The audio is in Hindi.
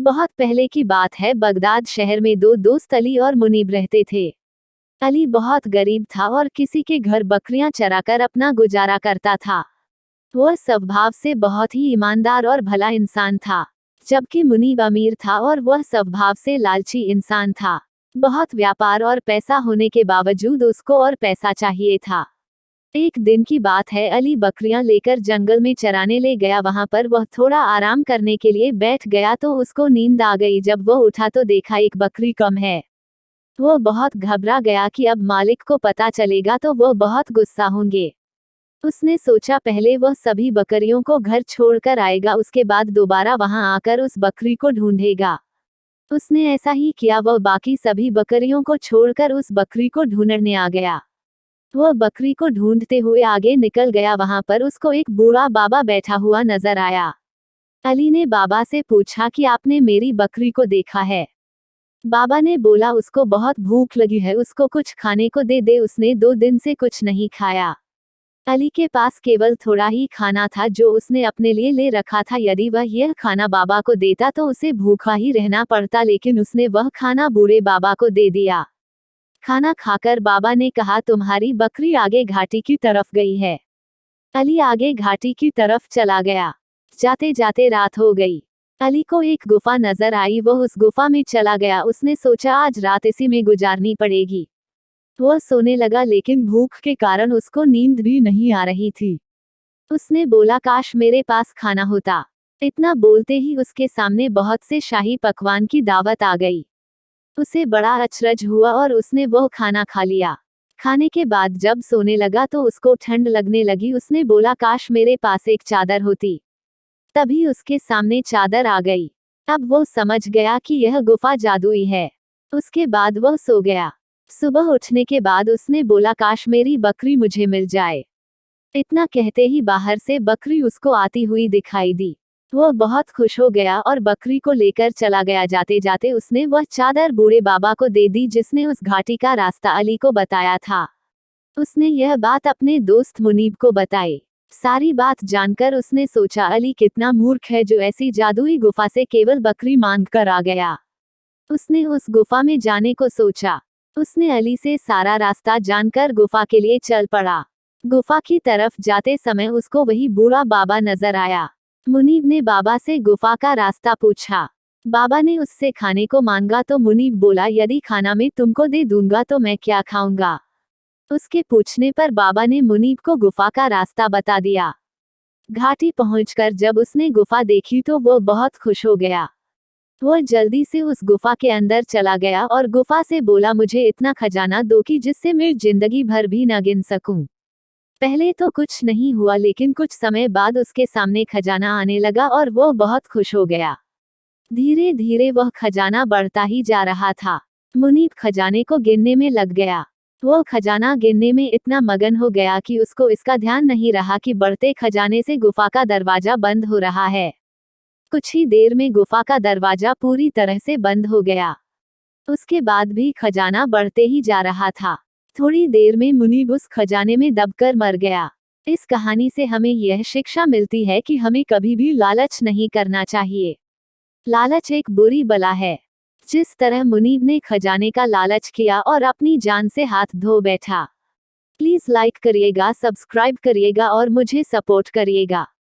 बहुत पहले की बात है, बगदाद शहर में दो दोस्त अली और मुनीब रहते थे। अली बहुत गरीब था और किसी के घर बकरियां चराकर अपना गुजारा करता था। वह स्वभाव से बहुत ही ईमानदार और भला इंसान था, जबकि मुनीब अमीर था और वह स्वभाव से लालची इंसान था। बहुत व्यापार और पैसा होने के बावजूद उसको और पैसा चाहिए था। एक दिन की बात है, अली बकरियां लेकर जंगल में चराने ले गया। वहां पर वह थोड़ा आराम करने के लिए बैठ गया तो उसको नींद आ गई। जब वह उठा तो देखा एक बकरी कम है। वो बहुत घबरा गया कि अब मालिक को पता चलेगा तो वह बहुत गुस्सा होंगे। उसने सोचा पहले वह सभी बकरियों को घर छोड़कर आएगा, उसके बाद दोबारा वहां आकर उस बकरी को ढूंढेगा। उसने ऐसा ही किया। वह बाकी सभी बकरियों को छोड़कर उस बकरी को ढूंढने आ गया। वह बकरी को ढूंढते हुए आगे निकल गया। वहां पर उसको एक बूढ़ा बाबा बैठा हुआ नजर आया। अली ने बाबा से पूछा कि आपने मेरी बकरी को देखा है? बाबा ने बोला उसको बहुत भूख लगी है, उसको कुछ खाने को दे दे, उसने 2 दिन से कुछ नहीं खाया। अली के पास केवल थोड़ा ही खाना था जो उसने अपने लिए ले रखा था। यदि वह यह खाना बाबा को देता तो उसे भूखा ही रहना पड़ता, लेकिन उसने वह खाना बूढ़े बाबा को दे दिया। खाना खाकर बाबा ने कहा, तुम्हारी बकरी आगे घाटी की तरफ गई है। अली आगे घाटी की तरफ चला गया। जाते जाते रात हो गई। अली को एक गुफा नजर आई। वह उस गुफा में चला गया। उसने सोचा आज रात इसी में गुजारनी पड़ेगी। वह सोने लगा, लेकिन भूख के कारण उसको नींद भी नहीं आ रही थी। उसने बोला, काश मेरे पास खाना होता। इतना बोलते ही उसके सामने बहुत से शाही पकवान की दावत आ गई। उसे बड़ा अचरज हुआ और उसने वह खाना खा लिया। खाने के बाद जब सोने लगा तो उसको ठंड लगने लगी। उसने बोला, काश मेरे पास एक चादर होती। तभी उसके सामने चादर आ गई। अब वो समझ गया कि यह गुफा जादुई है। उसके बाद वह सो गया। सुबह उठने के बाद उसने बोला, काश मेरी बकरी मुझे मिल जाए। इतना कहते ही बाहर से बकरी उसको आती हुई दिखाई दी। वह बहुत खुश हो गया और बकरी को लेकर चला गया। जाते जाते उसने वह चादर बूढ़े बाबा को दे दी जिसने उस घाटी का रास्ता अली को बताया था। उसने यह बात अपने दोस्त मुनीब को बताई। सारी बात जानकर उसने सोचा, अली कितना मूर्ख है जो ऐसी जादुई गुफा से केवल बकरी मांग कर आ गया। उसने उस गुफा में जाने को सोचा। उसने अली से सारा रास्ता जानकर गुफा के लिए चल पड़ा। गुफा की तरफ जाते समय उसको वही बूढ़ा बाबा नजर आया। मुनीब ने बाबा से गुफा का रास्ता पूछा। बाबा ने उससे खाने को मांगा तो मुनीब बोला, यदि खाना मैं तुमको दे दूंगा तो मैं क्या खाऊंगा? उसके पूछने पर बाबा ने मुनीब को गुफा का रास्ता बता दिया। घाटी पहुंचकर जब उसने गुफा देखी तो वो बहुत खुश हो गया। वह जल्दी से उस गुफा के अंदर चला गया और गुफा से बोला, मुझे इतना खजाना दो कि जिससे मैं जिंदगी भर भी न गिन सकूं। पहले तो कुछ नहीं हुआ, लेकिन कुछ समय बाद उसके सामने खजाना आने लगा और वो बहुत खुश हो गया। धीरे धीरे वह खजाना बढ़ता ही जा रहा था। मुनीब खजाने को गिनने में लग गया। वह खजाना गिनने में इतना मगन हो गया कि उसको इसका ध्यान नहीं रहा कि बढ़ते खजाने से गुफा का दरवाजा बंद हो रहा है। कुछ ही देर में गुफा का दरवाजा पूरी तरह से बंद हो गया। उसके बाद भी खजाना बढ़ते ही जा रहा था। थोड़ी देर में मुनीब उस खजाने में दबकर मर गया। इस कहानी से हमें यह शिक्षा मिलती है कि हमें कभी भी लालच नहीं करना चाहिए। लालच एक बुरी बला है। जिस तरह मुनीब ने खजाने का लालच किया और अपनी जान से हाथ धो बैठा। प्लीज लाइक करिएगा, सब्सक्राइब करिएगा और मुझे सपोर्ट करिएगा।